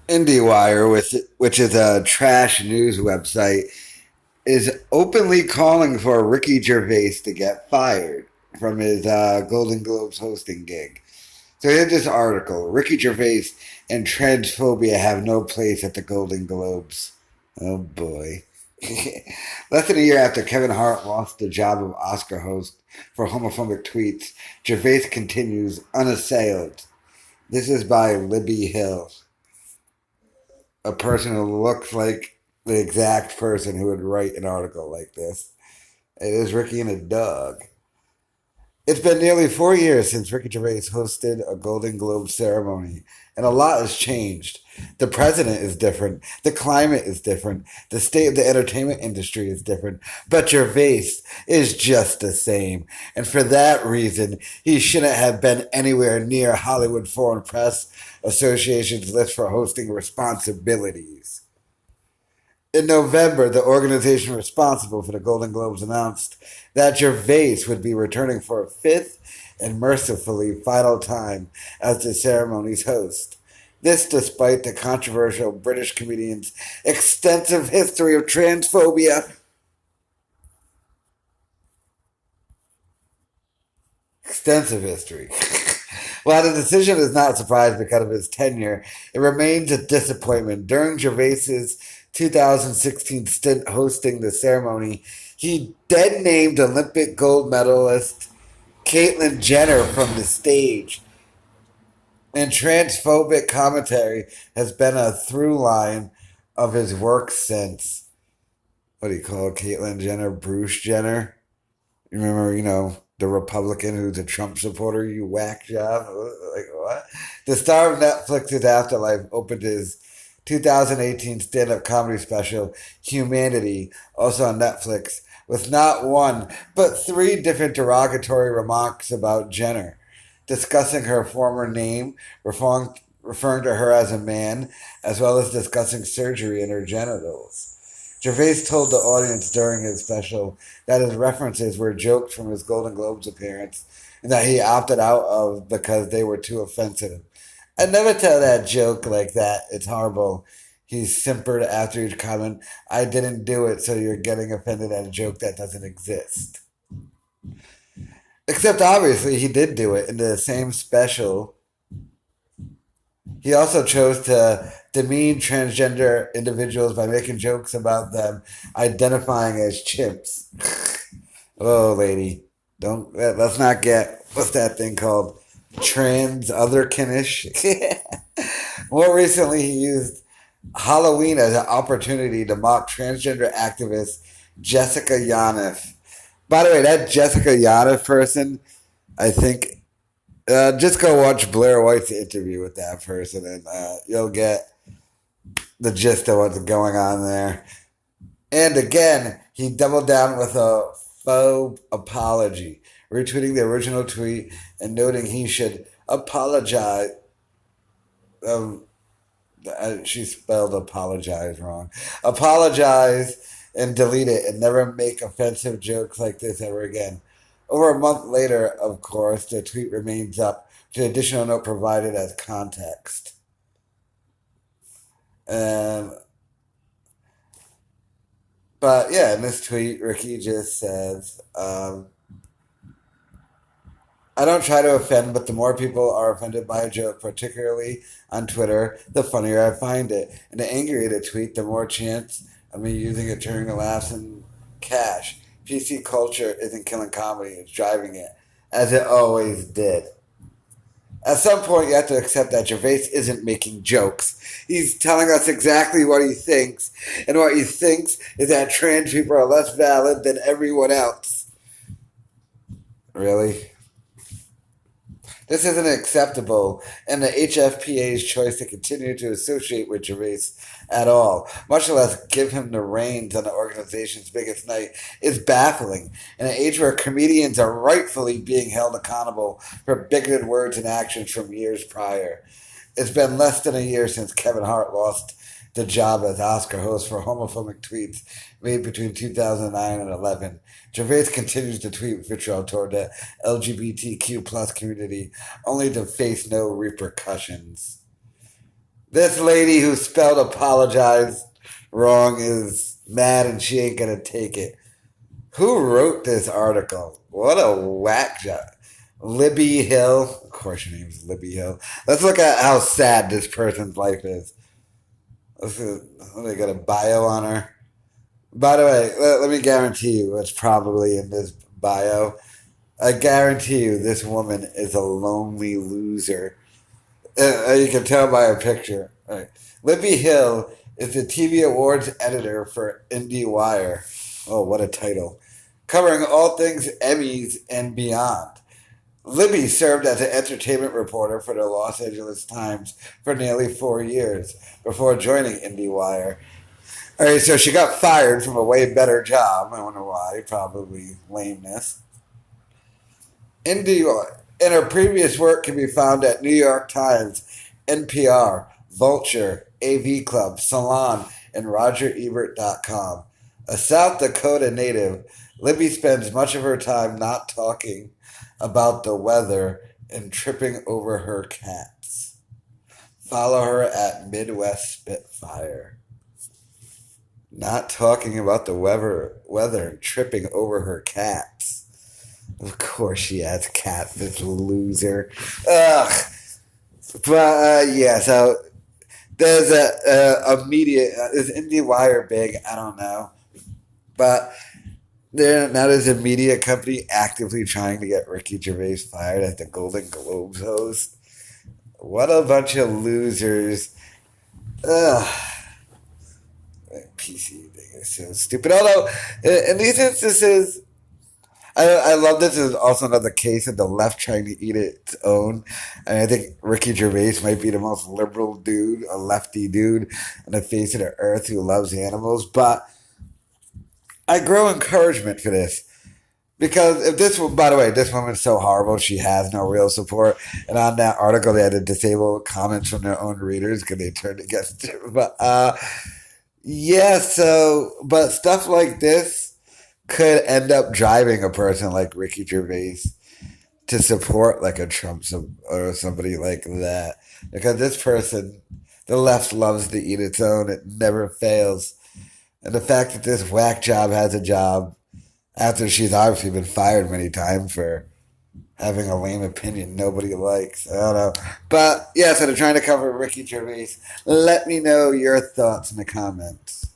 IndieWire, which is a trash news website, is openly calling for Ricky Gervais to get fired from his Golden Globes hosting gig. So here's this article: Ricky Gervais and transphobia have no place at the Golden Globes. Oh boy. Less than a year after Kevin Hart lost the job of Oscar host for homophobic tweets, Gervais continues unassailed. This is by Libby Hill, a person who looks like the exact person who would write an article like this. It is Ricky and a dog. It's been nearly 4 years since Ricky Gervais hosted a Golden Globe ceremony, and a lot has changed. The president is different. The climate is different. The state of the entertainment industry is different. But Gervais is just the same. And for that reason, he shouldn't have been anywhere near Hollywood Foreign Press Association's list for hosting responsibilities. In November, the organization responsible for the Golden Globes announced that Gervais would be returning for a fifth and mercifully final time as the ceremony's host. This despite the controversial British comedian's extensive history of transphobia. Extensive history. While the decision is not a surprise because of his tenure, it remains a disappointment. During Gervais's 2016 stint hosting the ceremony, he then named Olympic gold medalist Caitlyn Jenner from the stage. And transphobic commentary has been a through line of his work since. What do you call Caitlyn Jenner? Bruce Jenner? You remember, the Republican who's a Trump supporter, you whack job? Like, what? The star of Netflix's Afterlife opened his 2018 stand up comedy special, Humanity, also on Netflix, with not one, but three different derogatory remarks about Jenner, discussing her former name, referring to her as a man, as well as discussing surgery in her genitals. Gervais told the audience during his special that his references were jokes from his Golden Globes appearance and that he opted out of because they were too offensive. I never tell that joke like that. It's horrible. He simpered after each comment. I didn't do it, so you're getting offended at a joke that doesn't exist. Except obviously he did do it in the same special. He also chose to demean transgender individuals by making jokes about them identifying as chimps. Oh, lady, don't let's not get what's that thing called trans otherkinish. More recently, he used Halloween as an opportunity to mock transgender activist Jessica Yaniv. By the way, that Jessica Yaniv person, I think just go watch Blair White's interview with that person, and you'll get the gist of what's going on there. And again, he doubled down with a faux apology, retweeting the original tweet and noting he should apologize. Um, she spelled apologize wrong. Apologize and delete it and never make offensive jokes like this ever again. Over a month later, of course, the tweet remains up to an additional note provided as context. Um, but yeah, in this tweet, Ricky just says, I don't try to offend, but the more people are offended by a joke, particularly on Twitter, the funnier I find it. And the angrier the tweet, the more chance of me using it, turning to laughs and cash. PC culture isn't killing comedy, it's driving it, as it always did. At some point, you have to accept that Gervais isn't making jokes. He's telling us exactly what he thinks, and what he thinks is that trans people are less valid than everyone else. Really? This isn't acceptable, and the HFPA's choice to continue to associate with Gervais at all, much less give him the reins on the organization's biggest night, is baffling. In an age where comedians are rightfully being held accountable for bigoted words and actions from years prior. It's been less than a year since Kevin Hart lost the job as Oscar host for homophobic tweets made between 2009 and 11. Gervais continues to tweet vitriol toward the LGBTQ plus community, only to face no repercussions. This lady who spelled apologize wrong is mad and she ain't gonna take it. Who wrote this article? What a whack job. Libby Hill. Of course, your name is Libby Hill. Let's look at how sad this person's life is. They got a bio on her. By the way, let me guarantee you what's probably in this bio. I guarantee you this woman is a lonely loser. You can tell by her picture. All right. Libby Hill is the TV awards editor for IndieWire. Oh, what a title. Covering all things Emmys and beyond. Libby served as an entertainment reporter for the Los Angeles Times for nearly 4 years before joining IndieWire. All right, so she got fired from a way better job. I wonder why. Probably lameness. IndieWire. And her previous work can be found at New York Times, NPR, Vulture, AV Club, Salon, and RogerEbert.com. A South Dakota native, Libby spends much of her time not talking about the weather and tripping over her cats. Follow her at Midwest Spitfire. Not talking about the weather and tripping over her cats. Of course she has cats, this loser. Ugh. But yeah, so there's a media. Is IndieWire big? I don't know. But now there's a media company actively trying to get Ricky Gervais fired as the Golden Globes host. What a bunch of losers. Ugh. PC thing is so stupid. Although, in these instances, I love this is also another case of the left trying to eat its own. And I think Ricky Gervais might be the most liberal dude, a lefty dude on the face of the earth who loves animals. But I grow encouragement for this. Because if this, by the way, this woman's so horrible, she has no real support. And on that article, they had to disable comments from their own readers because they turned against it. But yeah, so, but stuff like this could end up driving a person like Ricky Gervais to support like a Trump or somebody like that. Because this person, the left loves to eat its own, it never fails. And the fact that this whack job has a job after she's obviously been fired many times for having a lame opinion nobody likes. I don't know. But yeah, so they're trying to cover Ricky Gervais. Let me know your thoughts in the comments.